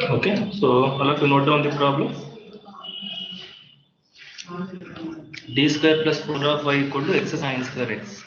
Okay, so all of you note down the problem. D square plus 4 of y equal to x sine square x.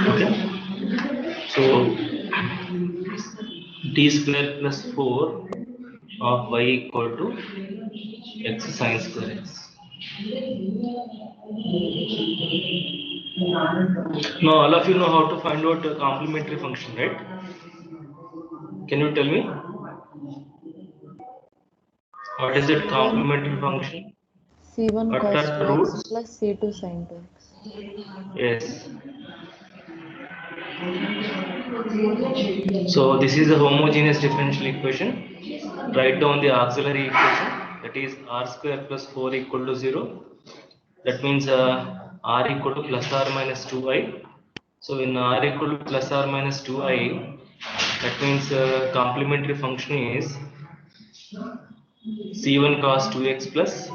Okay, so d square plus 4 of y equal to x sine square x. Now all of you know how to find out a complementary function, right? Can you tell me what is that complementary function? C1 What cos are the 2x roots? plus C2 sin 2x. Yes. So this is a homogeneous differential equation. Write down the auxiliary equation, that is r square plus 4 equal to 0. That means r equal to plus or minus 2i. So in r equal to plus or minus 2i, that means complementary function is c1 cos 2x plus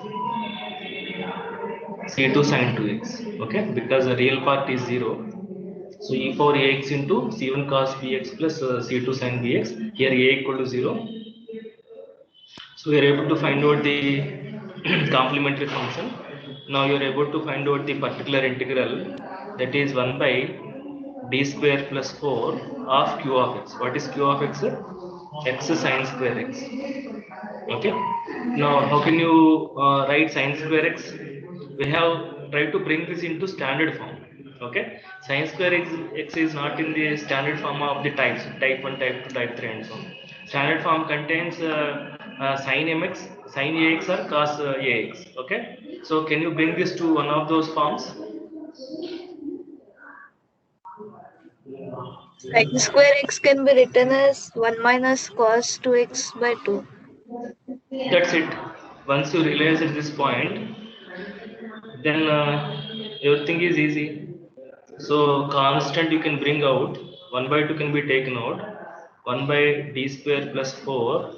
c2 sin 2x. Okay, because the real part is 0. So e power ax into c1 cos bx plus c2 sin bx. Here a equal to 0. So we are able to find out the complementary function. Now you are able to find out the particular integral, that is 1 by d square plus 4 of q of x. What is q of x? X sine square x. Okay. Now how can you write sine square x? We have tried to bring this into standard form. Okay. Sine square x is not in the standard form of the types, type 1, type 2, type 3 and so on. Standard form contains sin mx, sin ax or cos ax. Okay. So can you bring this to one of those forms? Sin square x can be written as 1 minus cos 2x by 2. That's it. Once you realize at this point, then everything is easy. So constant you can bring out, 1 by 2 can be taken out, 1 by d square plus 4,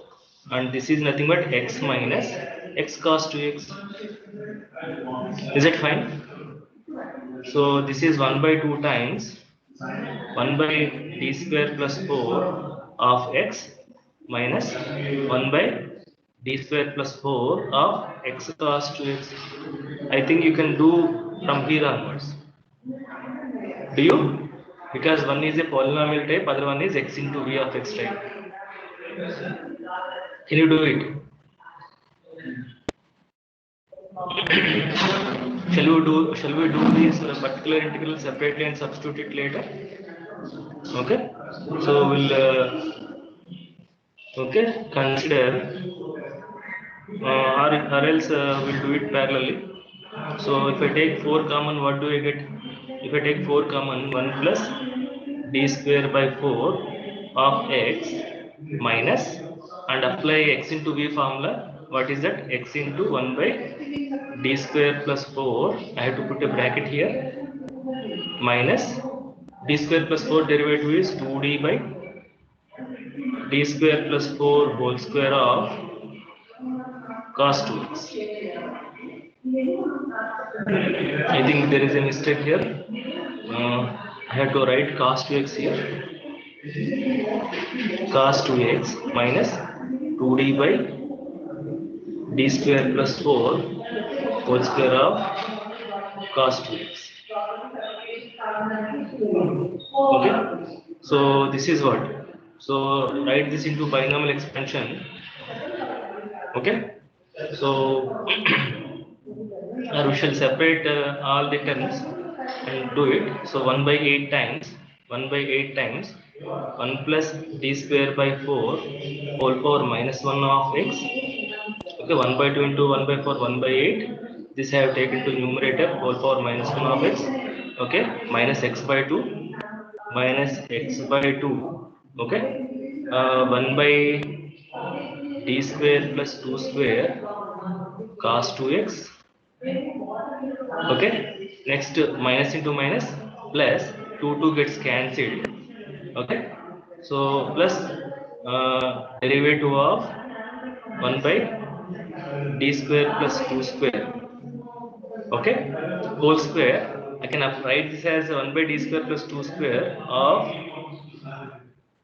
and this is nothing but x minus x cos 2x. Is it fine? So this is 1 by 2 times 1 by d square plus 4 of x minus 1 by d square plus 4 of x cos 2x. I think you can do from here onwards. Do you? Because one is a polynomial type, other one is x into v of x type. Can you do it? Shall we do this particular integral separately and substitute it later? Okay. So we'll okay consider or else we'll do it parallelly. So if I take 4 common, what do I get? If I take 4 common, 1 plus d square by 4 of x minus, and apply x into v formula. What is that? X into 1 by d square plus 4. I have to put a bracket here, minus d square plus 4 derivative is 2d by d square plus 4 whole square of cos 2x. I think there is a mistake here. I have to write cos 2x here. Cos 2x minus 2d by d square plus 4 whole square of cos 2x. Okay. So this is what. So write this into binomial expansion. Okay. So we shall separate all the terms and do it. So 1 by 8 times 1 by 8 times 1 plus d square by 4 whole power minus 1 of x. Okay, 1 by 2 into 1 by 4, 1 by 8. This I have taken to numerator, whole power minus 1 of x. okay, minus x by 2 minus x by 2, okay, 1 by d square plus 2 square cos 2x, okay. Next minus into minus plus 2 gets cancelled, okay. So plus derivative of 1 by d square plus 2 square, okay, whole square. I can write this as 1 by d square plus 2 square of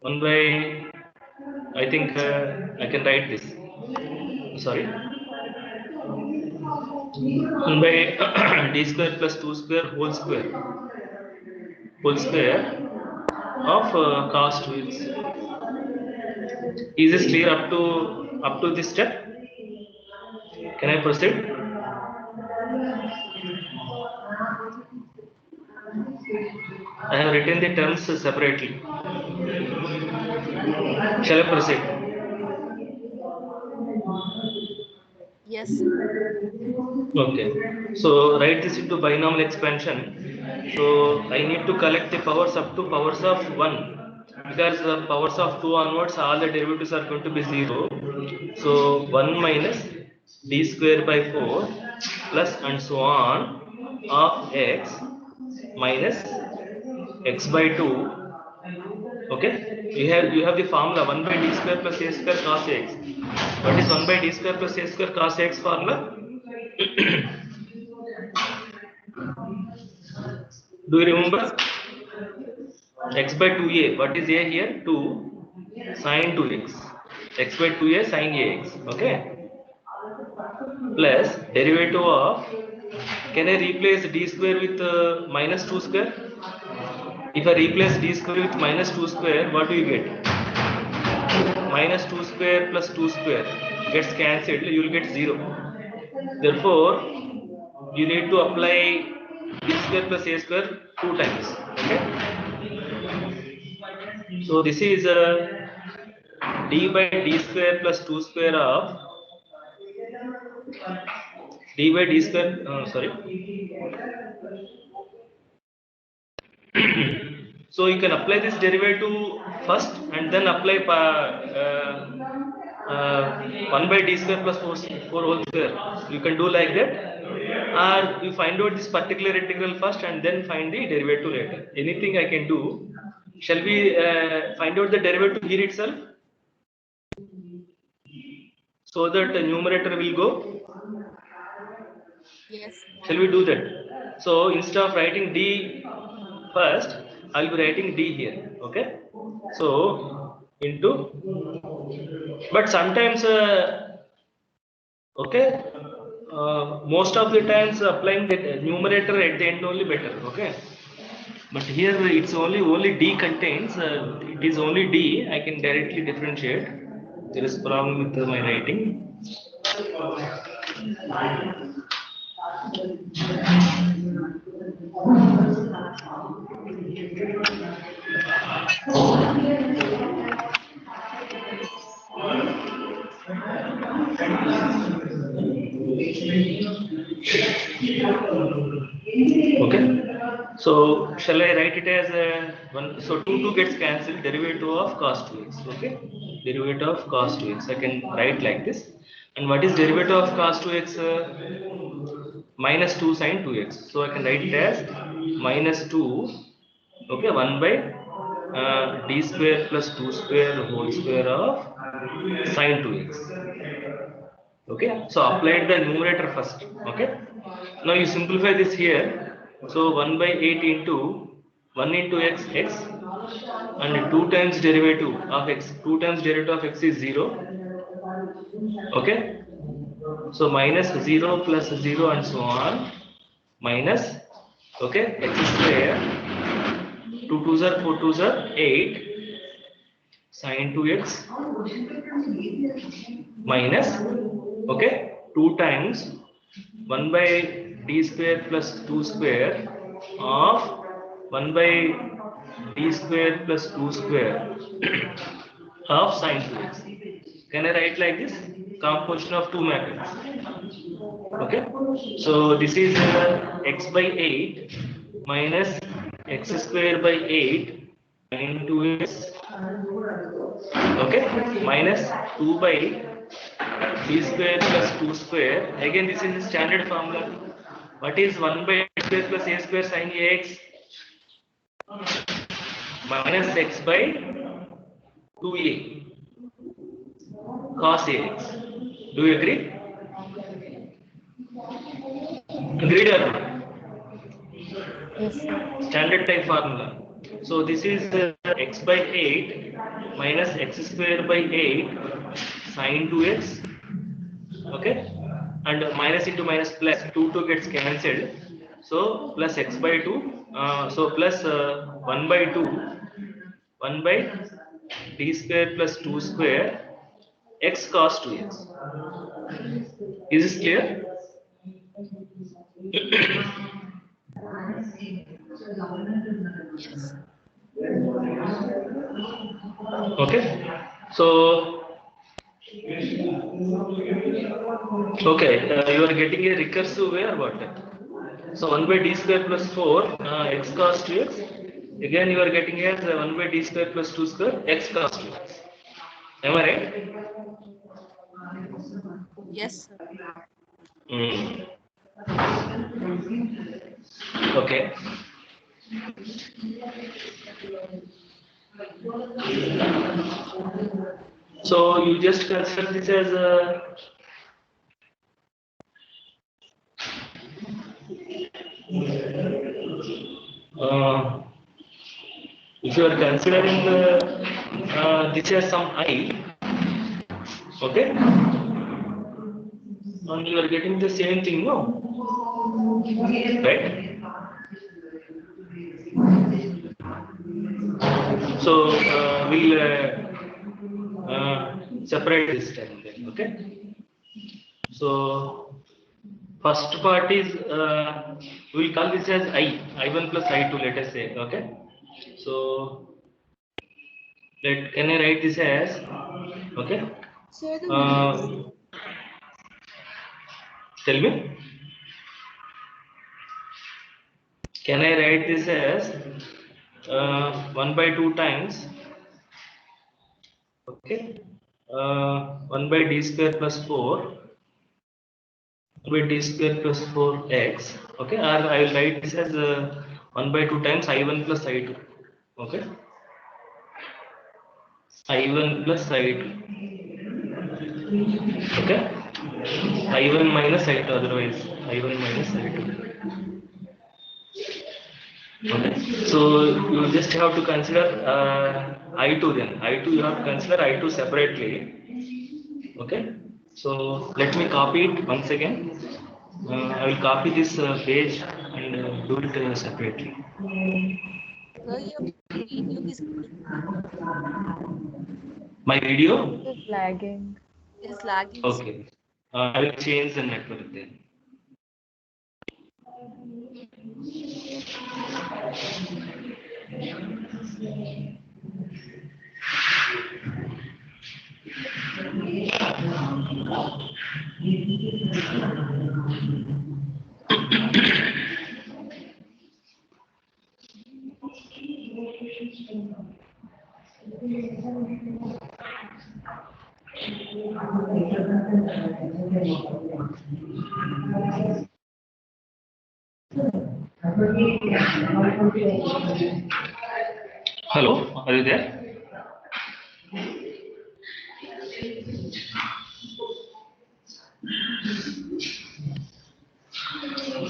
1 by, I think I can write this, sorry, 1 by d square plus 2 square whole square of cos 2x. Is this clear up to this step? Can I proceed? I have written the terms separately. Shall I proceed? Yes. Okay. So write this into binomial expansion. So I need to collect the powers up to powers of 1, because the powers of 2 onwards all the derivatives are going to be 0. So 1 minus d square by 4 plus and so on of x minus x by 2, okay. You have the formula 1 by d square plus a square cos x. What is 1 by d square plus a square cos x formula? Do you remember? X by 2a. What is a here? 2 sine 2x. X by 2a sine ax. Okay. Plus derivative of. Can I replace d square with minus 2 square? If I replace d square with minus 2 square, what do you get? Minus 2 square plus 2 square gets cancelled. You will get 0. Therefore, you need to apply d square plus a square 2 times. Okay. So this is d by d square plus 2 square of d by d square, sorry. So you can apply this derivative first and then apply 1 by d square plus 4 whole square. You can do like that, or you find out this particular integral first and then find the derivative later. Anything I can do. Shall we find out the derivative here itself, so that the numerator will go? Yes. Shall we do that? So instead of writing d first, I'll be writing d here. Okay. So into, but sometimes okay, most of the times applying the numerator at the end only better. Okay. But here it's only d contains. It is only d. I can directly differentiate. There is problem with my writing. Okay. So shall I write it as one? So 2 gets cancelled. Derivative of cos 2x. Okay. Derivative of cos 2x. I can write like this. And what is derivative of cos 2x? Minus 2 sin 2x. So I can write it as minus 2. Okay. 1 by d square plus 2 square whole square of sin 2x. Okay. So applied the numerator first. Okay. Now you simplify this here. So 1 by 8 into 1 into x, and 2 times derivative of x. 2 times derivative of x is 0. Okay. So minus 0 plus 0 and so on. Minus, okay, x square. 2 2s are 4 2s are 8 sin 2x minus, okay, 2 times 1 by d square plus 2 square of 1 by d square plus 2 square of sin 2x. Can I write like this? Composition of two matrices. Okay. So this is x by 8 minus x square by 8 into x, okay, minus 2 by b square plus 2 square. Again, this is the standard formula. What is 1 by x square plus a square sin ax? Minus x by 2a cos ax. Do you agree? Agreed or not? Yes, sir. Standard type formula. So this is x by 8 minus x square by 8 sin 2x, okay, and minus into minus plus 2 gets cancelled, so plus x by 2, so plus 1 by 2, 1 by d square plus 2 square x cos 2x. Is this clear? Yes. Okay, so okay, you are getting a recursive way or what? So 1 by d square plus 4 x cos 2x. Again, you are getting as 1 by d square plus 2 square x cos 2x. Am I right? Yes, sir. Mm. Okay. So you just consider this as if you are considering this as some I, okay, and you are getting the same thing, no? Right? So we'll separate this time then, okay? So first part is we'll call this as I1 plus I2, let us say, okay? So can I write this as, okay? Tell me, can I write this as 1 by 2 times, okay, 1 by d square plus 4 by d square plus 4x, okay, or I will write this as 1 by 2 times I1 plus I2, okay, I1 plus I2, okay, I1 minus I2, otherwise I1 minus I2. Okay, so you just have to consider I2 then. I2 you have to consider I2 separately. Okay, so let me copy it once again. I will copy this page and do it separately. Sir, your video is My video? Lagging. lagging, sir. Okay. I will change the network then. Hello, are you there?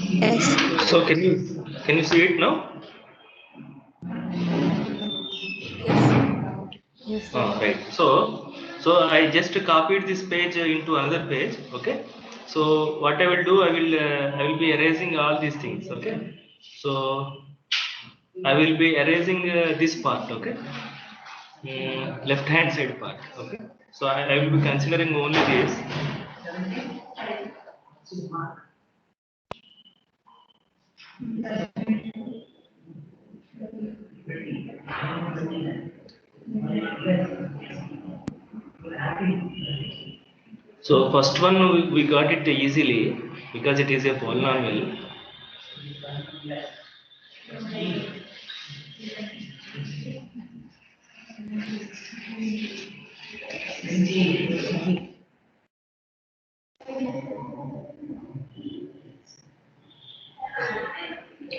Yes. So can you see it now? Yes, sir. Yes, sir. Right. So I just copied this page into another page. Okay. So what I will do, I will be erasing all these things. Okay. So I will be erasing this part. Okay. Left hand side part. Okay. So I will be considering only this. So first one we got it easily because it is a polynomial.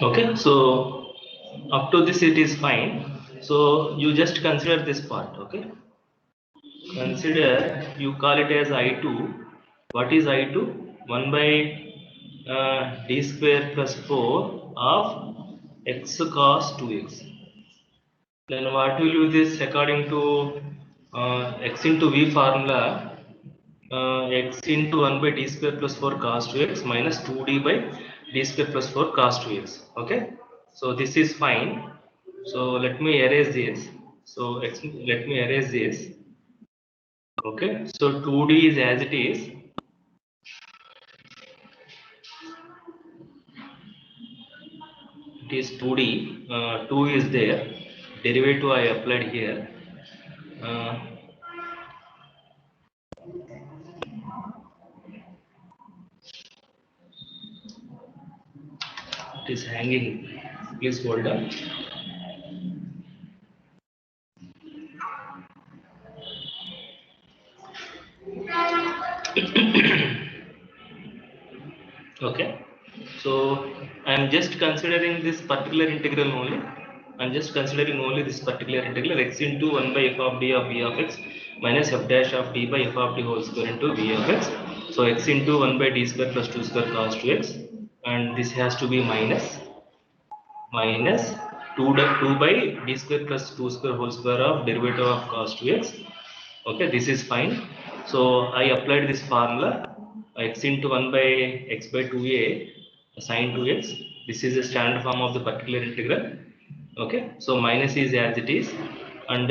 Okay, so up to this it is fine. So you just consider this part. Okay, consider, you call it as I2. What is I2? 1 by d square plus 4 of x cos 2x. Then what will be this according to x into v formula? X into 1 by d square plus 4 cos 2x minus 2d by d square plus 4 cos 2x. Okay, so this is fine. So let me erase this. So let me erase this. Okay, so 2d is as it is. It is 2d. 2 is there. Derivative I applied here. Uh, it is hanging. Please hold on. Okay, so I am just considering this particular integral only. I am just considering only this particular integral, x into 1 by f of d of v of x minus f dash of d by f of d whole square into v of x. So x into 1 by d square plus 2 square cos 2x, and this has to be minus 2 by d square plus 2 square whole square of derivative of cos 2x. Okay, this is fine. So I applied this formula, x into 1 by x by 2a sine 2x. This is a standard form of the particular integral. Okay, so minus is as it is, and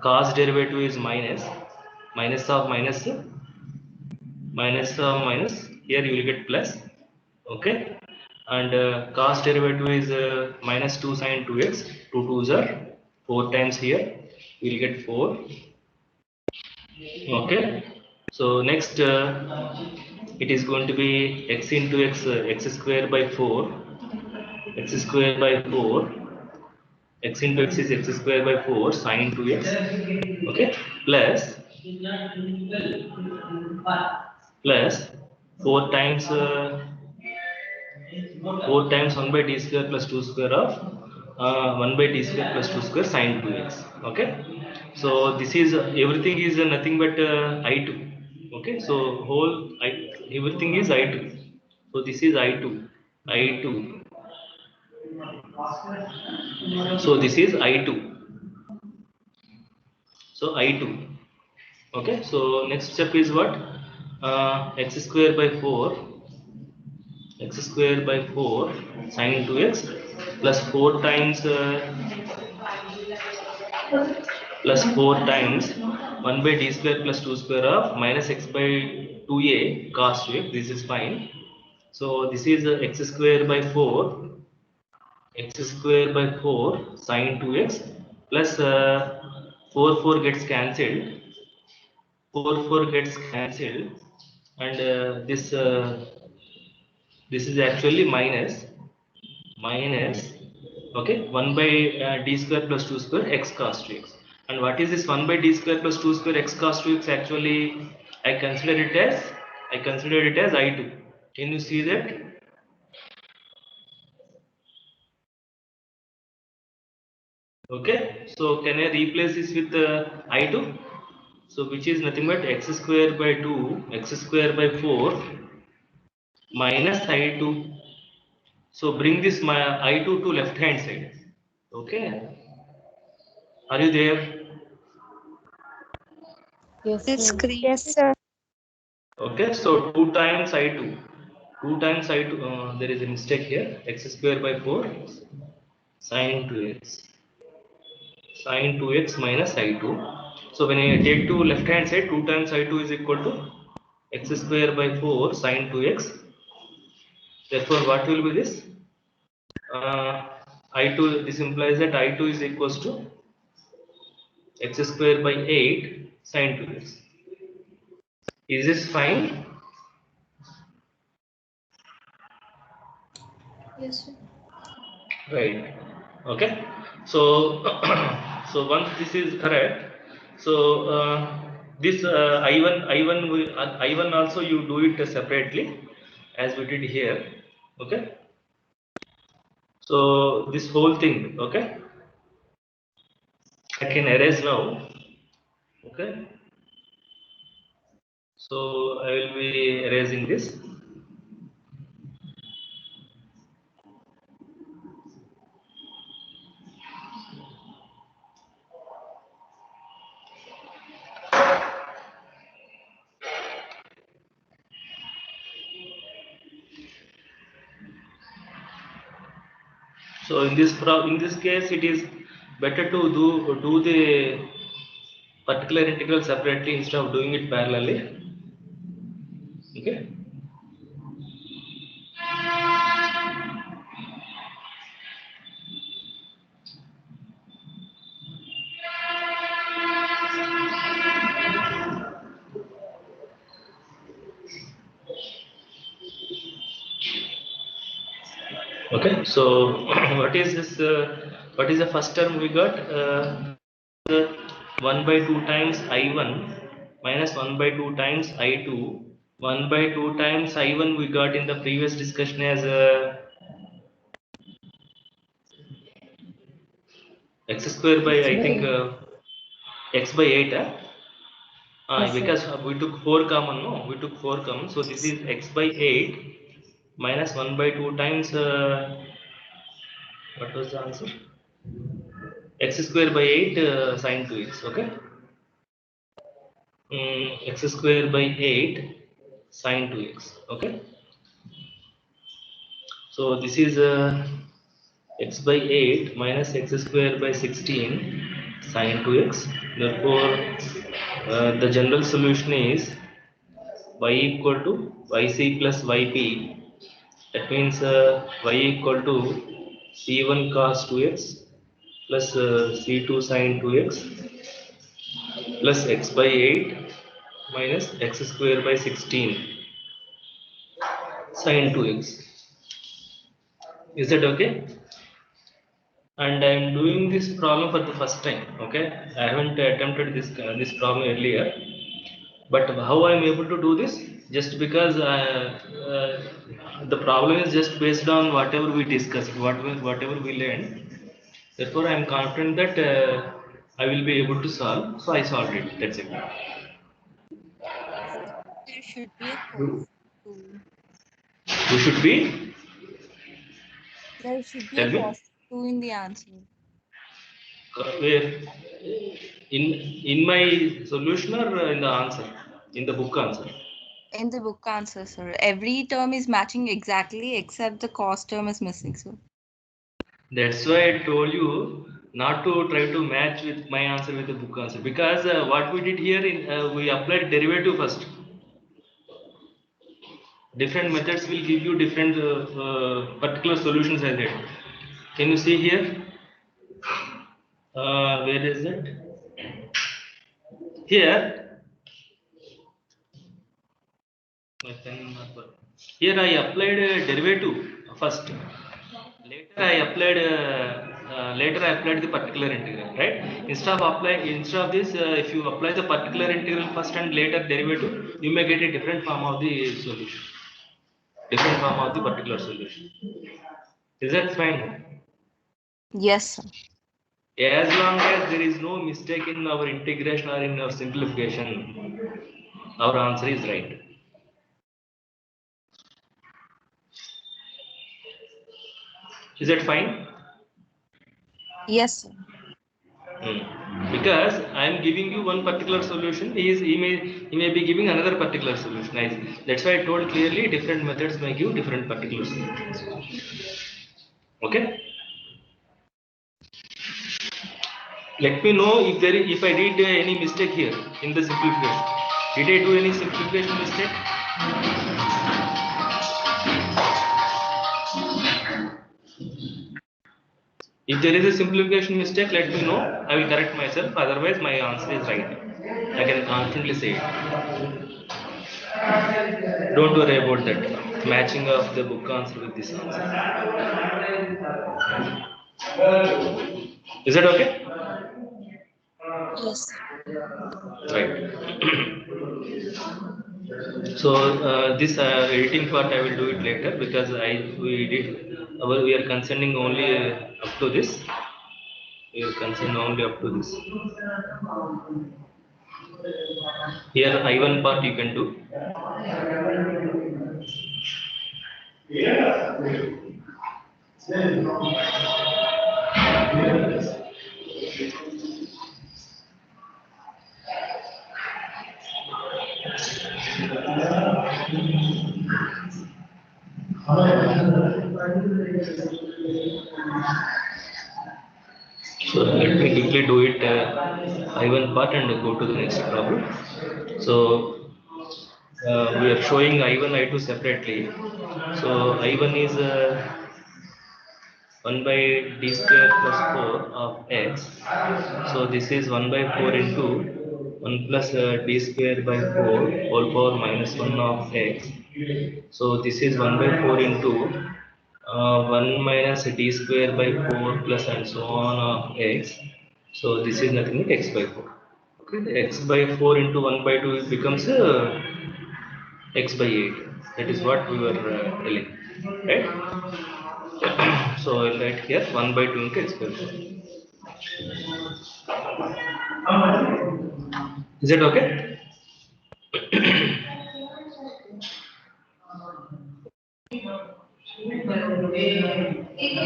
cos derivative is minus of minus, here you will get plus. Okay, and cos derivative is minus 2 sine 2x. 2 2s are 4 times, here we will get 4. Okay, so next it is going to be x into x, x square by 4, x square by 4, x into x is x square by 4 sine 2x. Okay, plus 4 times 4 times 1 by d square plus 2 square of 1 by d square plus 2 square sine 2x. Okay, so this is everything is nothing but I2. Okay, so everything is I2. So this is I2. So this is I2. So I2. Okay, so next step is what? X square by 4, x square by 4 sine 2x plus 4 times plus 4 times 1 by d square plus 2 square of minus x by 2a cos 2x. This is fine. So this is x square by 4 sine 2x plus 4 gets cancelled. 4 gets cancelled, and this is actually minus, okay, 1 by d square plus 2 square x cos 2x. And what is this 1 by d square plus 2 square x cos 2x? Actually I consider it as I2. Can you see that? Okay, so can I replace this with I2? So which is nothing but x square by 2, x square by 4 minus I2. So bring this my I2 to left hand side. Okay, are you there? Yes, Yes, sir. screen. Yes, sir. Okay, so 2 times I2. 2 times I2, there is a mistake here. X square by 4 sine 2x. Sine 2x minus I2. So when I take to left hand side, 2 times I2 is equal to x square by 4 sine 2x. Therefore, what will be this? I2, this implies that I2 is equals to x square by 8 sine 2x. Is this fine? Yes, sir. Right. Okay. So, so once this is correct, so this I1 also you do it separately as we did here. Okay. So this whole thing, okay, I can erase now. Okay. So I will be erasing this. So in this case, it is better to do the particular integral separately instead of doing it parallelly. Okay. Okay. So what is this? What is the first term we got? The 1 by 2 times I1 minus 1 by 2 times I2. 1 by 2 times I1 we got in the previous discussion as x square by I think x by 8. Yes, sir. Because we took 4 common, no? We took 4 common. So this is x by 8 minus 1 by 2 times, what was the answer? X square by 8 sine 2x, okay? X square by 8 sine 2x, okay? So this is x by 8 minus x square by 16 sine 2x. Therefore, the general solution is y equal to yc plus yp. That means y equal to c1 cos 2x plus c2 sin 2x plus x by 8 minus x square by 16 sin 2x. Is that okay? And I am doing this problem for the first time. Okay, I haven't attempted this problem earlier. But how I am able to do this? Just because the problem is just based on whatever we discussed, whatever we learned. Therefore, I am confident that I will be able to solve. So I solved it. That's it. There should be a You cos 2. you should be. There should be a Tell me. cos 2 in the answer. Where in my solution or in the answer, in the book answer. In the book answer, sir. Every term is matching exactly except the cos term is missing, sir. That's why I told you not to try to match with my answer with the book answer, because what we did here in we applied derivative first. Different methods will give you different particular solutions as it. Can you see here? Where is it? Here, my pen not working. Here I applied derivative first. Later I applied the particular integral, right? Instead of this, if you apply the particular integral first and later derivative, you may get a different form of the solution, different form of the particular solution. Is that fine? Yes, sir. As long as there is no mistake in our integration or in our simplification, our answer is right. Is that fine? Yes, sir. Because I am giving you one particular solution, he may be giving another particular solution. That's why I told clearly different methods may give different particular solutions. Okay. Let me know if I did any mistake here in the simplification. Did I do any simplification mistake? If there is a simplification mistake, let me know. I will correct myself. Otherwise, my answer is right. I can confidently say it. Don't worry about that. matching of the book answer with this answer. Is that okay? Yes. Right. So this editing part I will do it later, because we are concerning only up to this. We are concerned only up to this. Here I1 part you can do. So let me quickly do it I1 part and go to the next problem. So we are showing I1, I2 separately. So I1 is 1 by d square plus 4 of x. So this is 1 by 4 into 1 plus d square by 4 whole power minus 1 of x. So this is 1 by 4 into 1 minus d square by 4 plus and so on of x. So this is nothing but x by 4. Okay, the x by 4 into 1 by 2 it becomes x by 8. That is what we were telling, right? So I'll write here 1 by 2 into x by 4. Is it okay?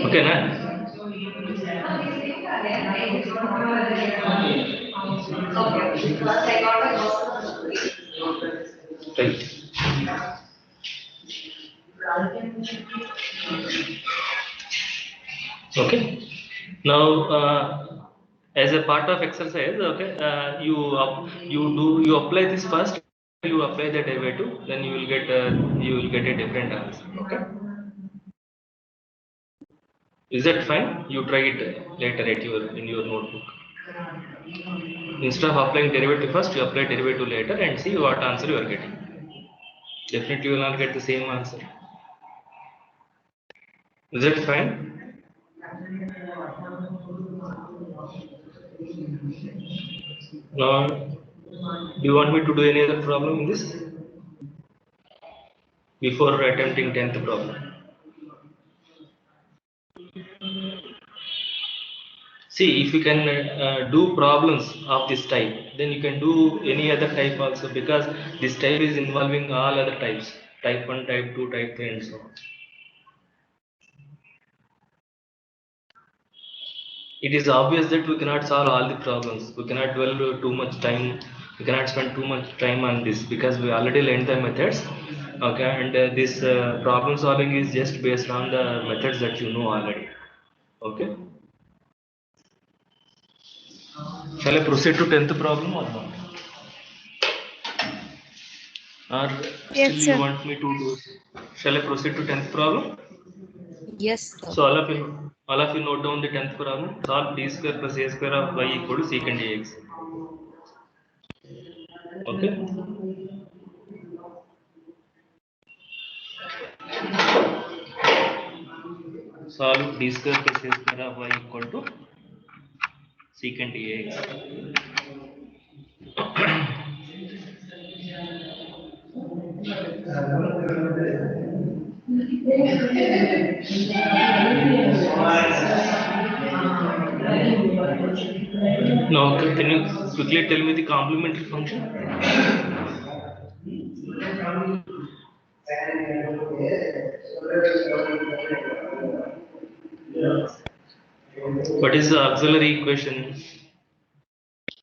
Okay, na? Right. Okay. Now, as a part of exercise, okay, you apply this first. You apply the derivative, then you will get a different answer. Okay. Is that fine? You try it later at in your notebook. Instead of applying derivative first, you apply derivative later and see what answer you are getting. Definitely, you will not get the same answer. Is that fine? Now, do you want me to do any other problem in this before attempting 10th problem? See, if you can do problems of this type, then you can do any other type also, because this type is involving all other types, type 1, type 2, type 3 and so on. It is obvious that we cannot solve all the problems. We cannot dwell too much time. We cannot spend too much time on this, because we already learned the methods. Okay, and this problem solving is just based on the methods that you know already. Okay. Shall I proceed to 10th problem or not? Or Yes, still you sir. want me to do? Shall I proceed to 10th problem? Yes, sir. So all of you note down the 10th problem. Solve d square plus a square of y equal to secant dx. Okay. Solve d square plus a square of y equal to secant dx. Now, can you quickly tell me the complementary function? What is the auxiliary equation?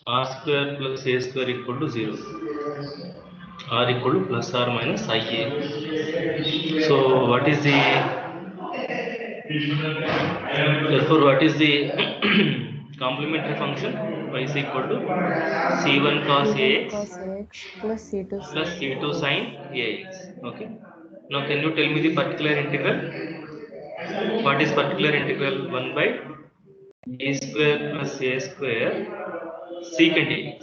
R square plus a square equal to 0. R equal to plus or minus IA. So what is the therefore what is the complementary function? Y is equal to C1 cos AX Cos AX plus C2 plus sin C2 AX. sin AX. Okay. Now can you tell me the particular integral? What is particular integral? 1 by a square plus a square secant AX.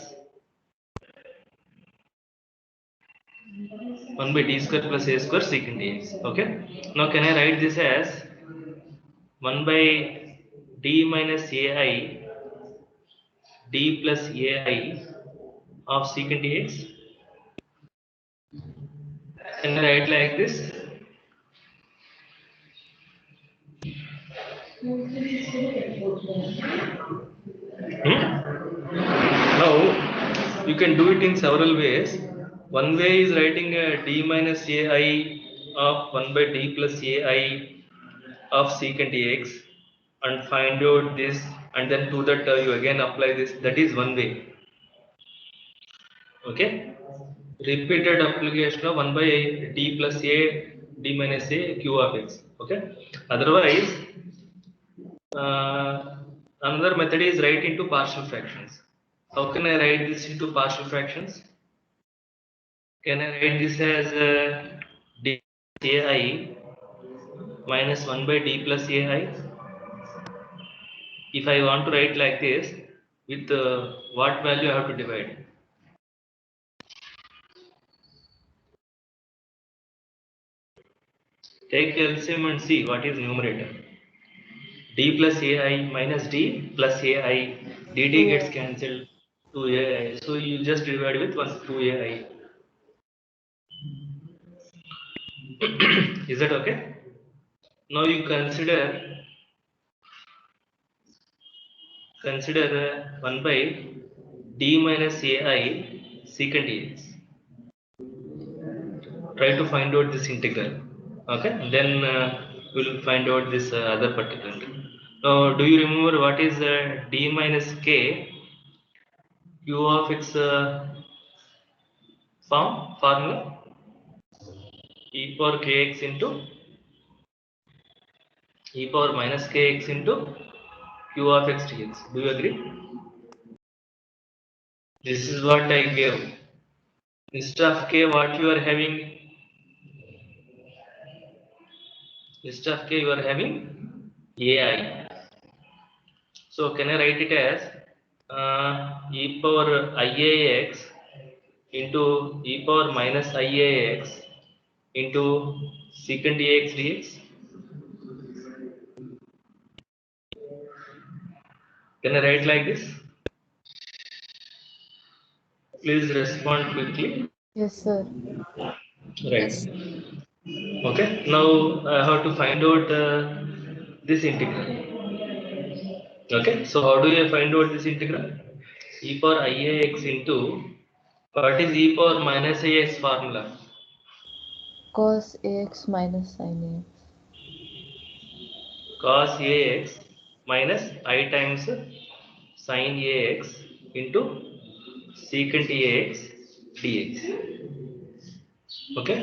1 by d square plus a square secant dx. Okay. Now can I write this as 1 by d minus ai d plus ai of secant dx? Can I write like this? Now you can do it in several ways. One way is writing d minus ai of 1 by d plus ai of secant dx and find out this, and then to that you again apply this. That is one way. Okay. Repeated application of 1 by d plus a d minus a q of x. Okay. Otherwise, another method is write into partial fractions. How can I write this into partial fractions? Can I write this as d ai minus 1 by d plus ai? If I want to write like this, with what value I have to divide? Take LCM and see what is numerator. D plus ai minus d plus ai. dd gets cancelled. 2ai. So you just divide with 2ai. Is that okay? Now you consider 1 by d minus ai secant dx. Try to find out this integral. Okay, then we'll find out this other particular. Now, do you remember what is d minus k q of x formula? E power kx into e power minus kx into q of x dx. Do you agree? This is what I gave. Instead of k, what you are having? Instead of k, you are having ai. So can I write it as e power iax into e power minus iax into secant dx dx? Can I write like this? Please respond quickly. Yes, sir. Right. Okay. Now I have to find out this integral. Okay. So how do you find out this integral? E power iax into, what is e power minus ax formula? Cos ax minus sin ax. Cos ax minus I times sin ax into secant ax dx. Okay.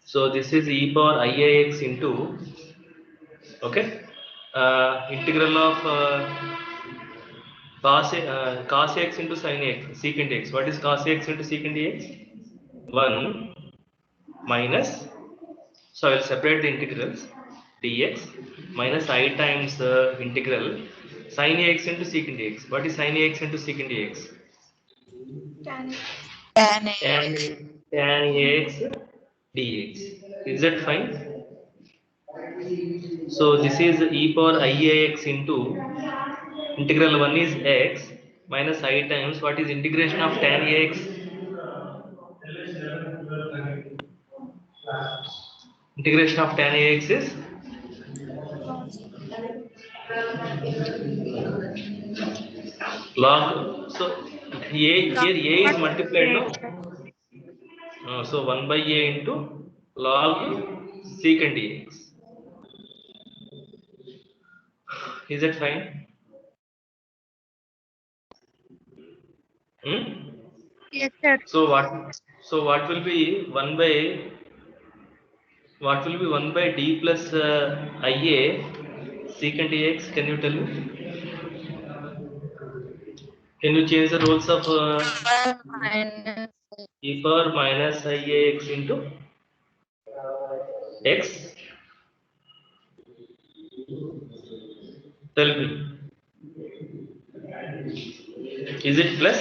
So this is e power iax into, okay, integral of cos x into sin x secant x. What is cos x into secant x? 1 minus, so I will separate the integrals, dx minus I times integral sin ax into secant x. What is sin ax into secant ax? Tan Tan ax dx. Is that fine? So this is e power iax into integral 1 is x minus I times, what is integration of tan ax? Integration of tan ax is log. So here a is multiplied, no? So 1 by a into log secant dx. Is that fine? Yes, sir. So what will be 1 by, what will be 1 by d plus ia secant dx? Can you tell me? Can you change the roles of Minus e power minus iax into x? Tell me. Is it plus?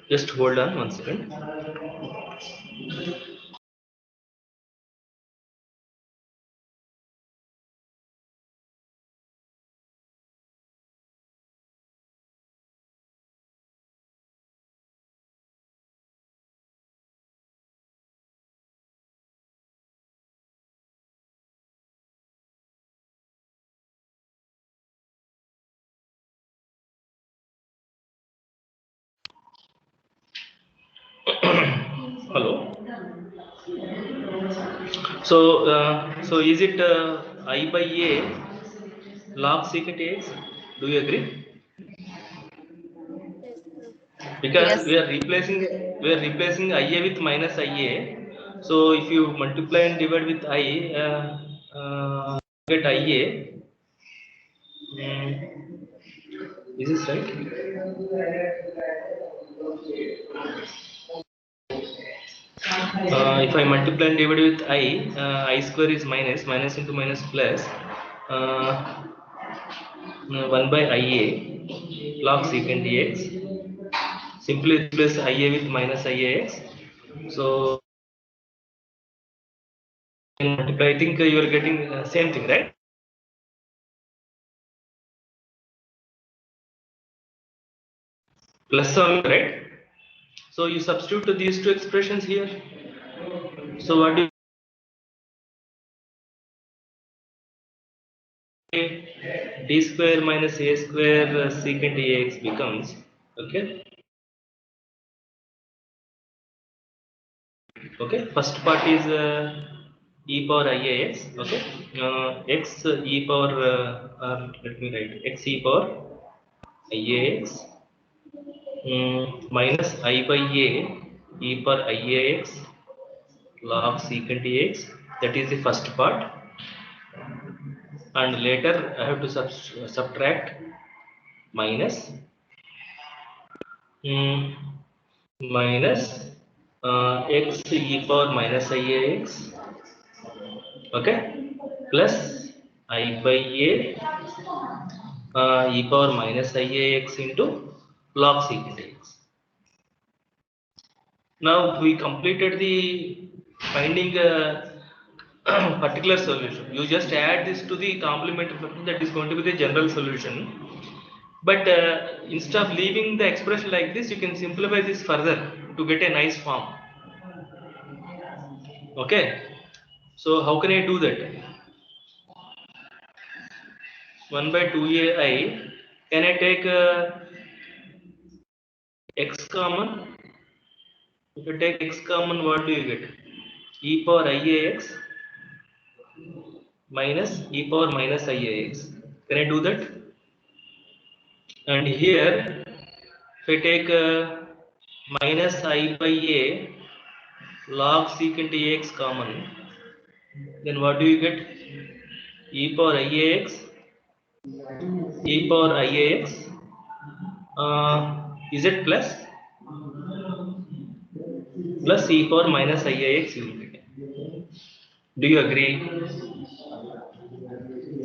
Just hold on 1 second. Hello. So is it I by a log secant x? Do you agree? Because Yes. we are replacing IA with minus IA. So if you multiply and divide with I, get IA. Is this right? If I multiply and divide with I square is minus into minus plus. Uh, 1 by IA log secant dx. Simply replace IA with minus IAX. So multiply. I think you are getting same thing, right? Plus only, right? So you substitute these two expressions here. So what do you d square minus a square secant dx becomes, okay? Okay, first part is e power iax, okay? X e power, let me write x e power iax minus I by a e power iax log secant dx. That is the first part, and later I have to subtract minus minus x e power minus iax, okay, plus I by a e power minus iax into log secant dx. Now we completed the finding particular solution. You just add this to the complementary function, that is going to be the general solution. But instead of leaving the expression like this, you can simplify this further to get a nice form. Okay. So how can I do that? 1 by 2ai. Can I take x common? If you take x common, what do you get? E power iax minus e power minus iax. Can I do that? And here, if I take minus I by a log secant ax common, then what do you get? E power iax, e power iax. Is it plus? Plus e power minus iax you will get. Do you agree?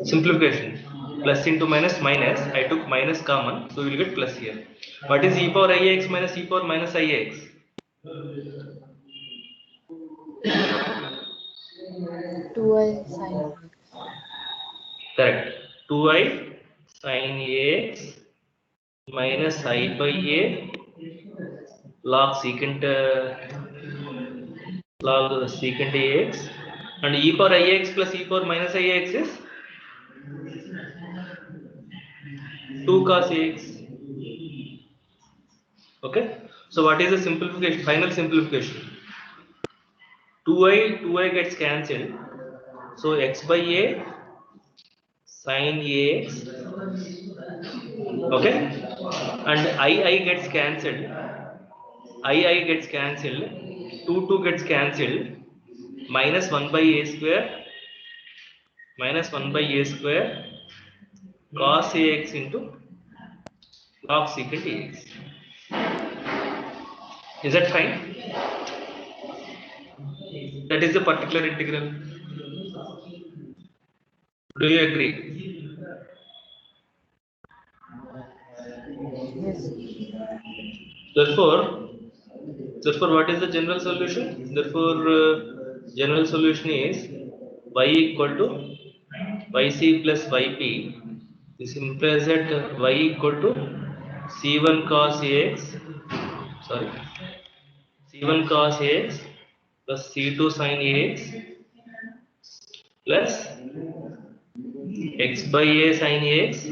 Simplification. Plus into minus minus. I took minus common, so you will get plus here. What is e power iax minus e power minus iax? 2i sin x. Correct. 2i sin ax minus I by a log secant ax, and e power ix plus e power minus ix is 2 cos ax. Okay. So what is the simplification? Final simplification. 2i gets cancelled. So x by a sin ax. Okay. And I gets cancelled. I gets cancelled. 2 gets cancelled. Minus 1 by a square cos ax into log secant ax. Is that fine? That is the particular integral. Do you agree? Therefore, what is the general solution? Therefore, general solution is y equal to yc plus yp. This implies that y equal to c1 cos ax, sorry, c1 cos ax plus c2 sin ax plus x by a sin ax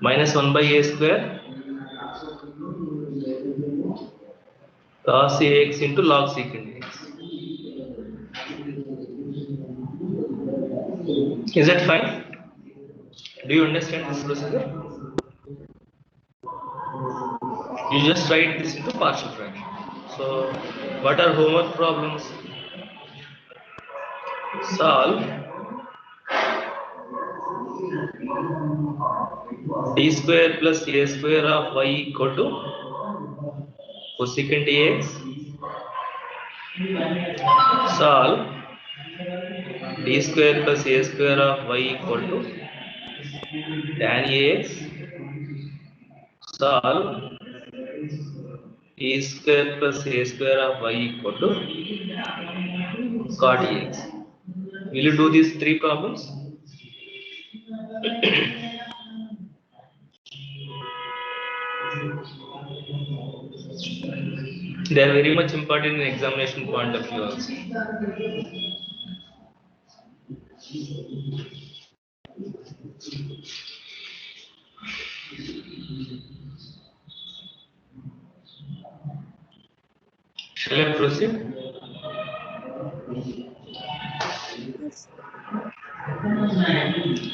minus 1 by a square cos ax into log secant ax. Is that fine? Do you understand this procedure? You just write this into partial fraction. So, what are homework problems? Solve d square plus a square of y equal to cosecant ax. Solve d square plus a square of y equal to tan ax. Solve d square plus a square of y equal to cot ax. Will you do these three problems? They are very much important in examination point of view also. Shall I proceed?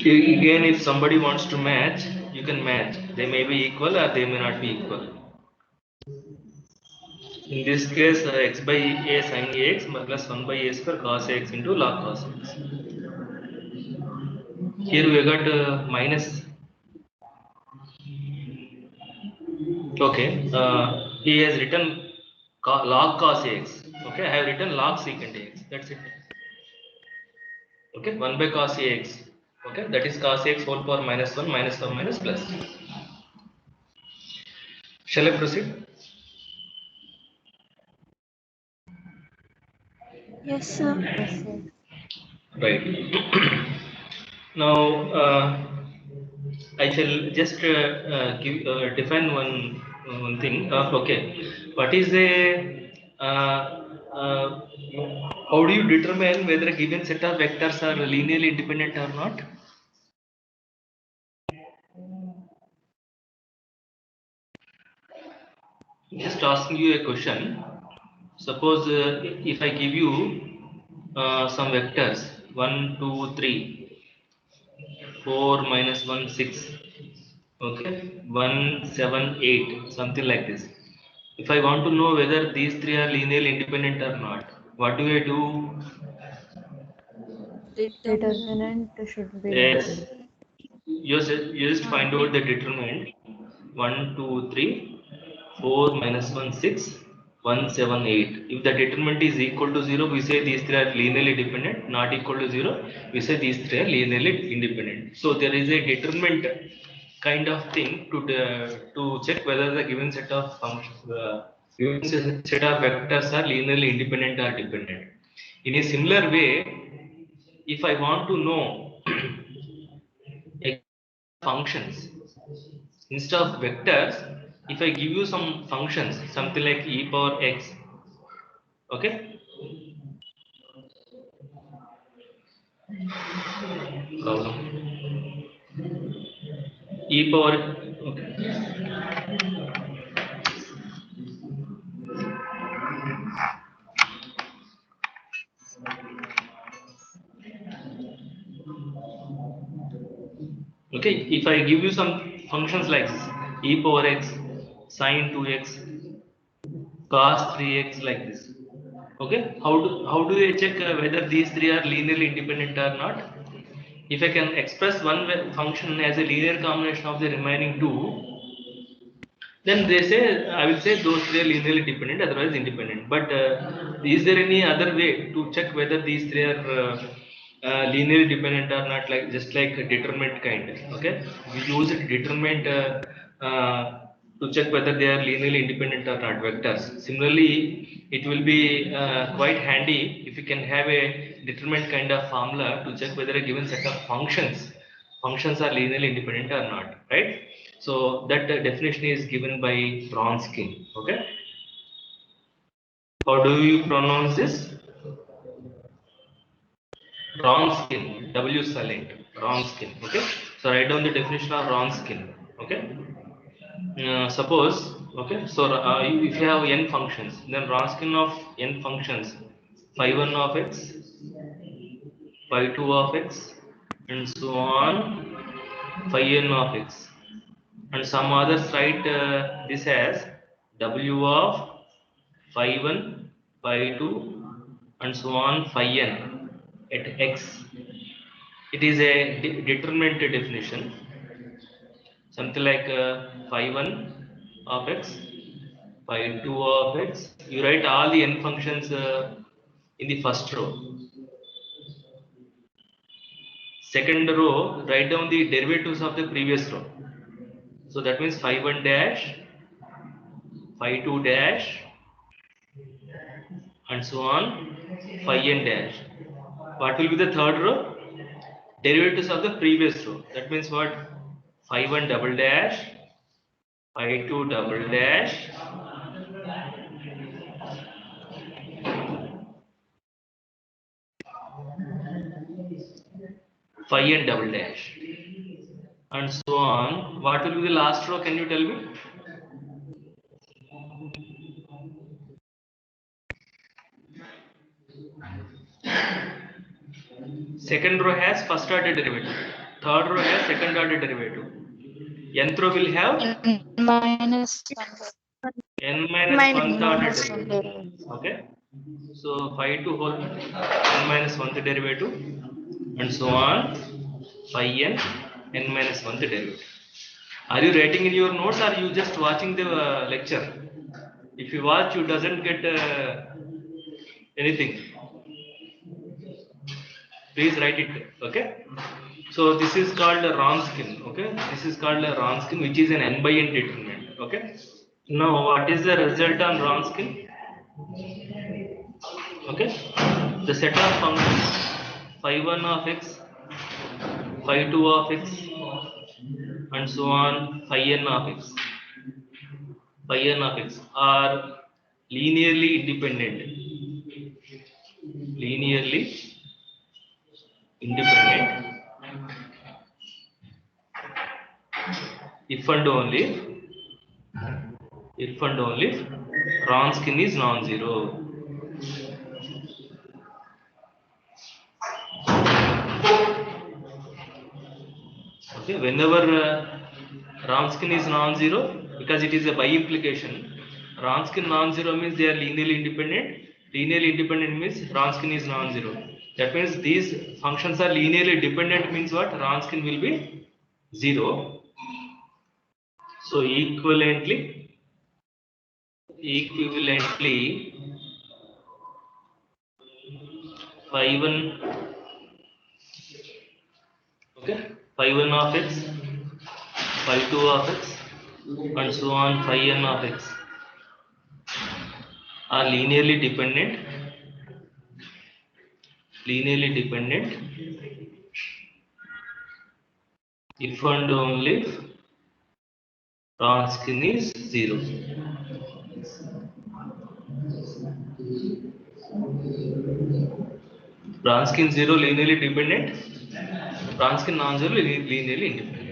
Again, if somebody wants to match, you can match. They may be equal or they may not be equal. In this case, x by a sin ax plus 1 by a square cos ax into log cos ax. Here we got minus. Okay, he has written log cos ax. Okay, I have written log secant ax. That's it. Okay, 1 by cos ax. Okay, that is cos ax whole power minus 1 minus 1 minus plus. Shall I proceed? Yes, sir. Yes, sir. Right. Now, I shall just define one thing. Okay, what is a how do you determine whether a given set of vectors are linearly independent or not? Just asking you a question. Suppose if I give you some vectors 1, 2, 3, 4 minus 1, 6, okay, 1, 7, 8, something like this. If I want to know whether these three are linearly independent or not, what do I do? Determinant should be Yes, negative. you just find out the determinant 1, 2, 3, 4 minus 1, 6, 1, 7, 8. If the determinant is equal to 0, we say these three are linearly dependent. Not equal to 0, we say these three are linearly independent. So there is a determinant kind of thing to check whether the given set of functions, given set of vectors are linearly independent or dependent. In a similar way, if I want to know functions instead of vectors, if I give you some functions, something like e power x, okay, problem e power, okay, okay, if I give you some functions like e power x, sine 2x, cos 3x, like this, okay, how do I check whether these three are linearly independent or not? If I can express one function as a linear combination of the remaining two, then they say, I will say those three are linearly dependent, otherwise independent. But is there any other way to check whether these three are linearly dependent or not, like just like a determinant kind. Okay, we use determinant to check whether they are linearly independent or not vectors. Similarly, it will be quite handy if you can have a determinant kind of formula to check whether a given set of functions are linearly independent or not, right? So that definition is given by Wronskian. Okay, how do you pronounce this? Wronskian, W silent, Wronskian. Okay, so write down the definition of Wronskian. Okay, suppose, okay, so if you have n functions, then Wronskian of n functions, phi1 of x, phi2 of x, and so on, phi n of x, and some others write this as w of phi1, phi2, and so on, phi n at x. It is a determinant definition, something like phi1 of x, phi2 of x. You write all the n functions in the first row. Second row, write down the derivatives of the previous row. So that means phi1 dash, phi2 dash, and so on, phi n dash. What will be the third row? Derivatives of the previous row. That means what? Phi1 double dash, phi2 double dash, phi n double dash, and so on. What will be the last row? Can you tell me? Second row has first order derivative. Third row has second order derivative. Nth row will have minus n minus one order derivative. Okay. So phi 2 whole n minus 1th derivative, and so on, phi n n minus 1th derivative. Are you writing in your notes, or are you just watching the lecture? If you watch, you doesn't get anything. Please write it. Okay. So this is called a Wronskian. Okay. This is called a Wronskian, which is an n by n determinant. Okay. Now, what is the result on Wronskian? Okay. The set of functions phi1 of x, phi2 of x, and so on, phi n of x, are linearly independent. Linearly independent if and only if Wronskian is non-zero. Okay, whenever Wronskian is non-zero, because it is a by implication. Wronskian non-zero means they are linearly independent. Linearly independent means Wronskian is non-zero. That means these functions are linearly dependent means what? Wronskian will be 0. So equivalently, phi1, okay, phi1 of x, phi2 of x, and so on, phi n of x are linearly dependent if and only if Wronskian is 0. Wronskian 0 linearly dependent, Wronskian non-zero linearly independent.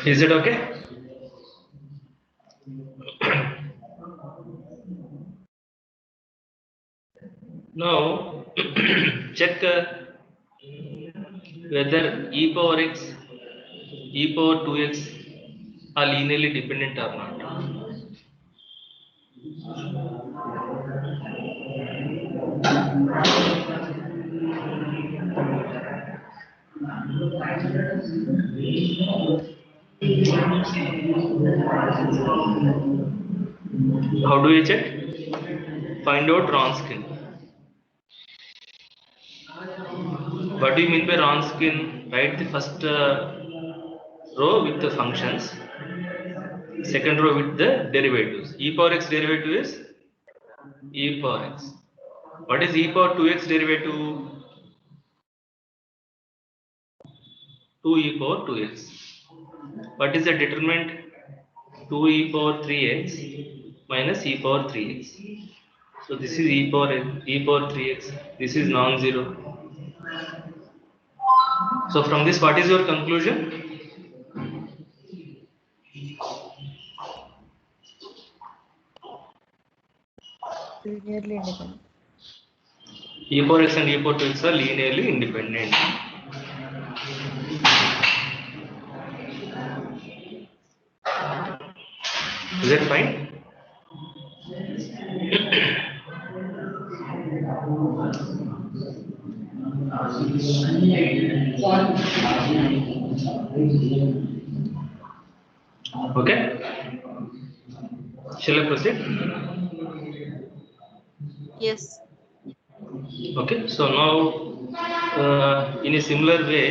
Is it okay? Now check whether e power x, e power 2x are linearly dependent or not. How do we check? Find out Wronskian. What do you mean by Wronskian? Write the first row with the functions, second row with the derivatives. E power x derivative is e power x. What is e power 2x derivative? 2e power 2x. What is the determinant? 2e power 3x minus e power 3x. So this is e power 3x. This is non-zero. So from this, what is your conclusion? Linearly independent. E power x and e power 2x are linearly independent. Is that fine? Okay. Shall I proceed? Yes. Okay. So now, in a similar way,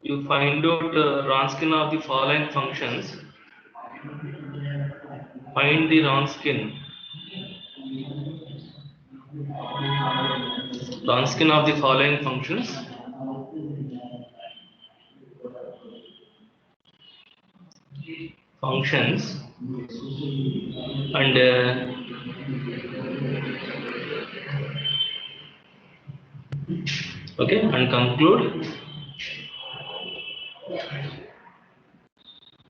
you find out Wronskian of the following functions. Find the Wronskian of the following functions. And okay, and conclude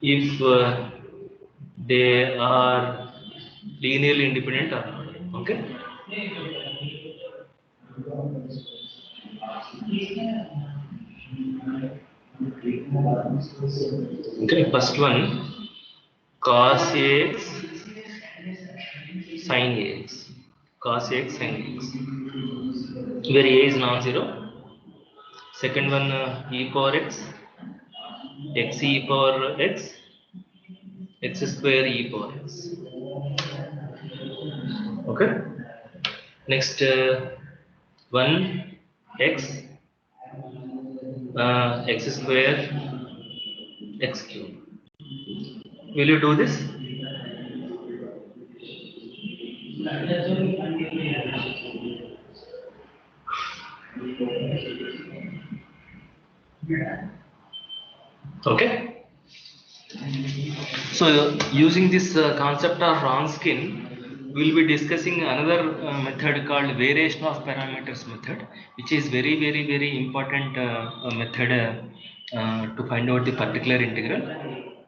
if they are linearly independent or not. Okay. Okay, first one, cos ax sin ax. Cos ax sin ax, where a is non-zero. Second one, e power x, x e power x, x square e power x. Okay. Next, 1 x, x square x cube. Will you do this? Okay. So using this concept of Wronskian, we will be discussing another method called variation of parameters method, which is very important method to find out the particular integral.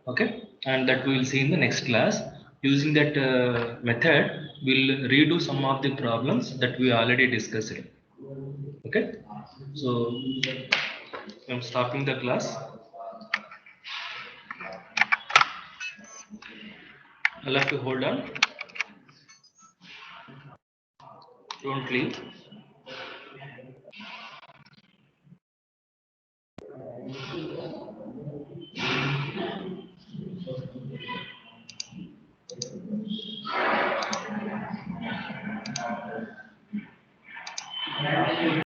Okay, and that we will see in the next class. Using that method, we'll redo some of the problems that we already discussed. Okay, so I'm stopping the class. I'll have to hold on. Don't leave.